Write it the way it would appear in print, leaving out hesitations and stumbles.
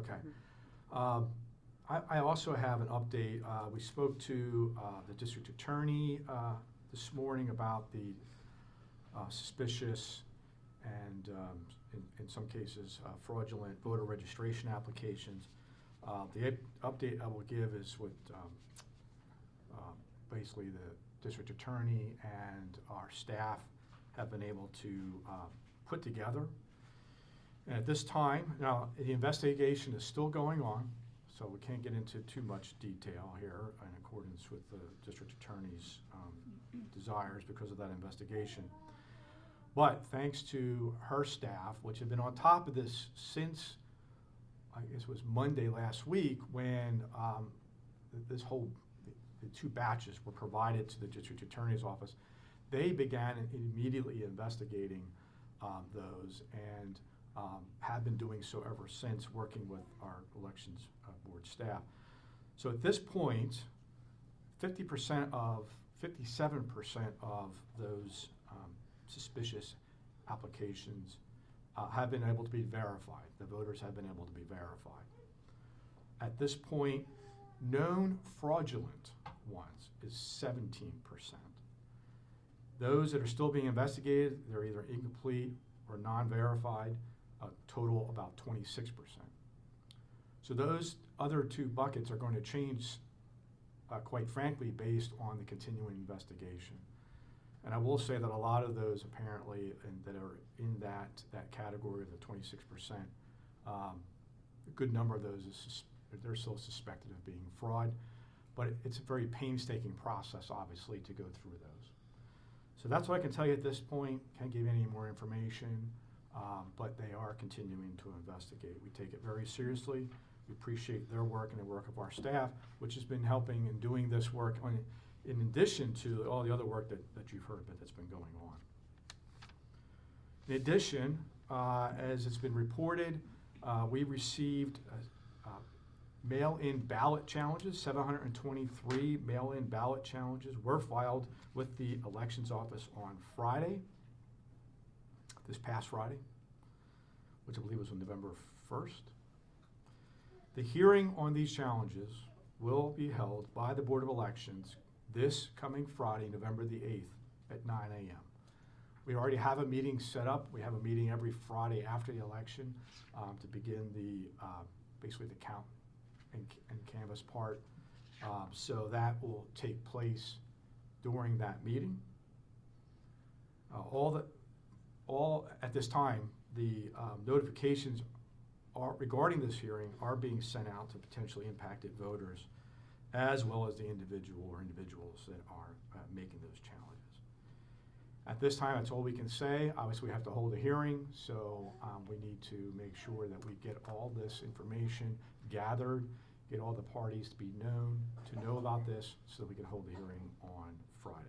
Okay. I also have an update. We spoke to the district attorney this morning about the suspicious and in some cases fraudulent voter registration applications. The update I will give is what basically the district attorney and our staff have been able to put together. And at this time, now the investigation is still going on, so we can't get into too much detail here in accordance with the district attorney's desires because of that investigation. But thanks to her staff, which have been on top of this since, I guess it was Monday last week, when the two batches were provided to the district attorney's office, they began immediately investigating those and have been doing so ever since, working with our elections board staff. So at this point, 57% of those suspicious applications have been able to be verified. The voters have been able to be verified. At this point, known fraudulent ones is 17%. Those that are still being investigated, they're either incomplete or non-verified, total about 26%. So those other two buckets are going to change, quite frankly, based on the continuing investigation. And I will say that a lot of those apparently that are in that category of the 26%, a good number of those they're still suspected of being fraud, but it's a very painstaking process, obviously, to go through those. So that's what I can tell you at this point. Can't give you any more information, but they are continuing to investigate. We take it very seriously. We appreciate their work and the work of our staff, which has been helping in doing this work in addition to all the other work that you've heard about that's been going on. In addition, as it's been reported, we received mail-in ballot challenges. 723 mail-in ballot challenges were filed with the elections office on Friday, this past Friday, which I believe was on November 1st. The hearing on these challenges will be held by the Board of Elections this coming Friday, November the 8th at 9 a.m. We already have a meeting set up. We have a meeting every Friday after the election to begin basically the count and canvass part. So that will take place during that meeting. All at this time, the notifications regarding this hearing are being sent out to potentially impacted voters, as well as the individuals that are making those challenges. At this time, that's all we can say. Obviously, we have to hold a hearing, so we need to make sure that we get all this information gathered, get all the parties to know about this, so that we can hold the hearing on Friday.